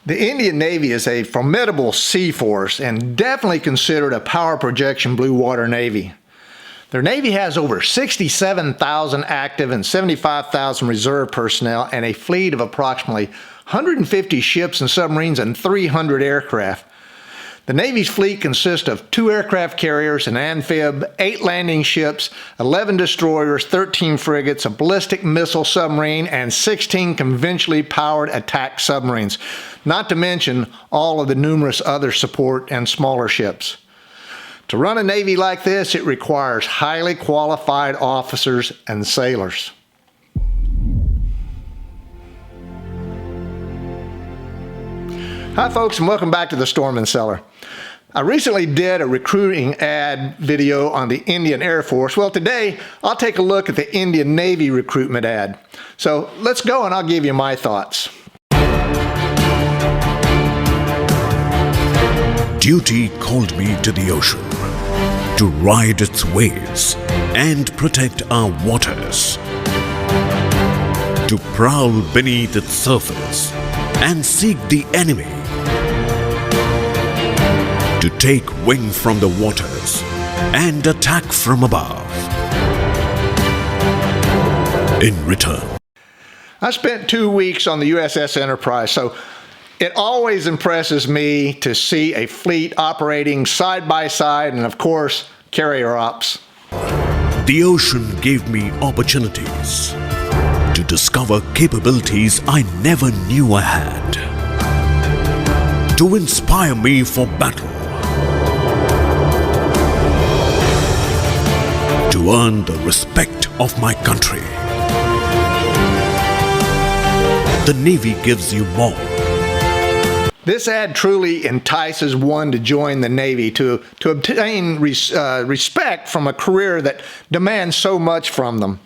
The Indian Navy is a formidable sea force and definitely considered a power projection blue water navy. Their Navy has over 67,000 active and 75,000 reserve personnel and a fleet of approximately 150 ships and submarines and 300 aircraft. The Navy's fleet consists of 2 aircraft carriers, an amphib, 8 landing ships, 11 destroyers, 13 frigates, a ballistic missile submarine, and 16 conventionally powered attack submarines, not to mention all of the numerous other support and smaller ships. To run a Navy like this, it requires highly qualified officers and sailors. Hi folks, and welcome back to the Storm and Cellar. I recently did a recruiting ad video on the Indian Air Force. Well, today I'll take a look at the Indian Navy recruitment ad. So let's go and I'll give you my thoughts. Duty called me to the ocean to ride its waves and protect our waters, to prowl beneath its surface and seek the enemy, to take wing from the waters and attack from above. In return, I spent 2 weeks on the USS Enterprise, so it always impresses me to see a fleet operating side by side and, of course, carrier ops. the ocean gave me opportunities to discover capabilities I never knew I had, to inspire me for battle, to earn the respect of my country. The Navy gives you more. This ad truly entices one to join the Navy, to obtain respect from a career that demands so much from them.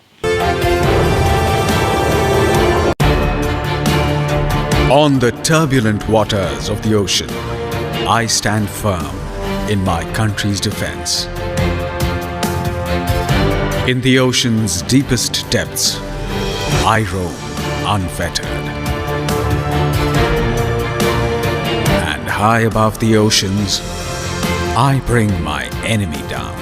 On the turbulent waters of the ocean, I stand firm in my country's defense. In the ocean's deepest depths, I roam unfettered. And high above the oceans, I bring my enemy down.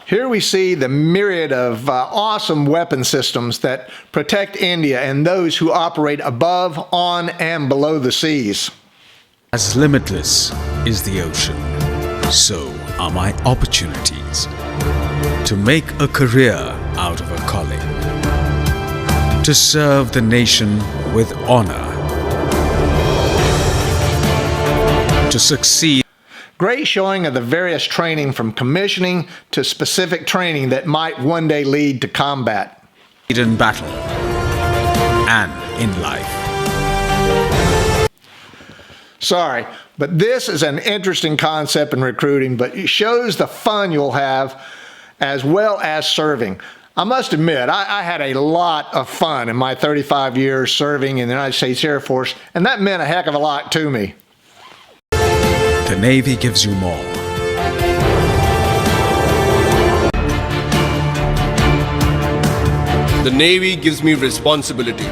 Here we see the myriad of awesome weapon systems that protect India and those who operate above, on, and below the seas. As limitless is the ocean, so are my opportunities to make a career out of a calling, to serve the nation with honor, to succeed. Great showing of the various training from commissioning to specific training that might one day lead to combat. In battle and in life. Sorry, but this is an interesting concept in recruiting, but it shows the fun you'll have as well as serving. I must admit, I had a lot of fun in my 35 years serving in the United States Air Force, and that meant a heck of a lot to me. The Navy gives you more. The Navy gives me responsibility.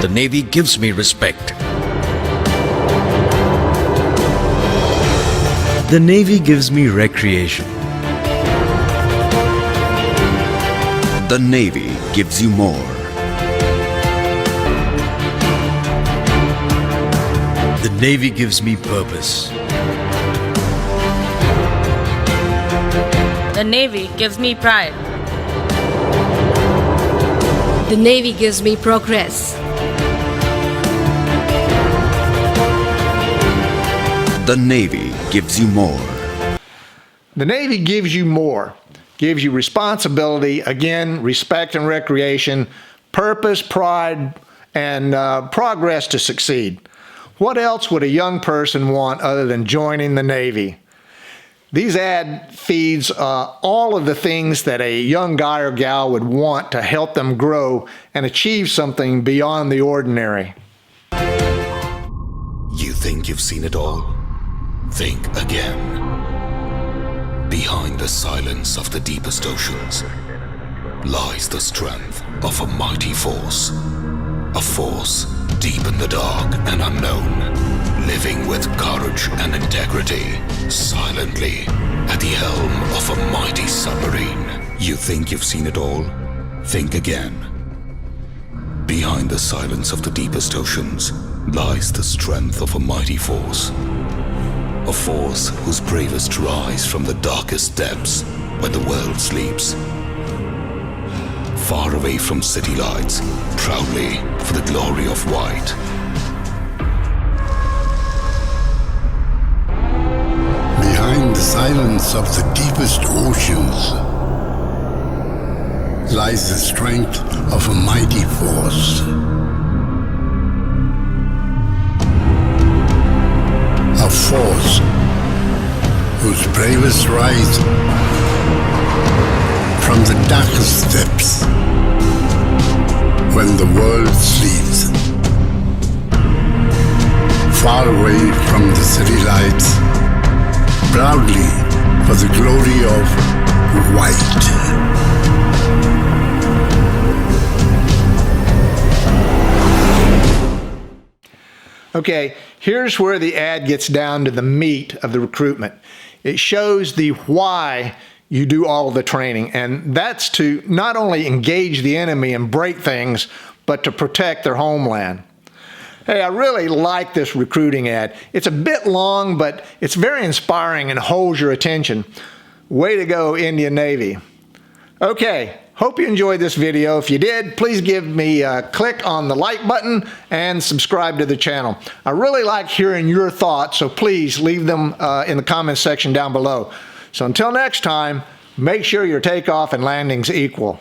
The Navy gives me respect. The Navy gives me recreation. The Navy gives you more. The Navy gives me purpose. The Navy gives me pride. The Navy gives me progress. The Navy gives you more. The Navy gives you more. Gives you responsibility, again, respect and recreation, purpose, pride, and progress to succeed. What else would a young person want other than joining the Navy? These ad feeds all of the things that a young guy or gal would want to help them grow and achieve something beyond the ordinary. You think you've seen it all? Think again. Behind the silence of the deepest oceans lies the strength of a mighty force. A force deep in the dark and unknown, living with courage and integrity, silently at the helm of a mighty submarine. You think you've seen it all? Think again. Behind the silence of the deepest oceans lies the strength of a mighty force. A force whose bravest rise from the darkest depths when the world sleeps. Far away from city lights, proudly for the glory of white. Behind the silence of the deepest oceans lies the strength of a mighty force. A force whose bravest rise from the darkest depths when the world sleeps. Far away from the city lights, proudly for the glory of white. Okay, here's where the ad gets down to the meat of the recruitment. It shows the why you do all of the training, and that's to not only engage the enemy and break things, but to protect their homeland. Hey, I really like this recruiting ad. It's a bit long, but it's very inspiring and holds your attention. Way to go, Indian Navy. Okay, hope you enjoyed this video. If you did, please give me a click on the like button and subscribe to the channel. I really like hearing your thoughts, so please leave them in the comments section down below. So until next time, make sure your takeoff and landing's equal.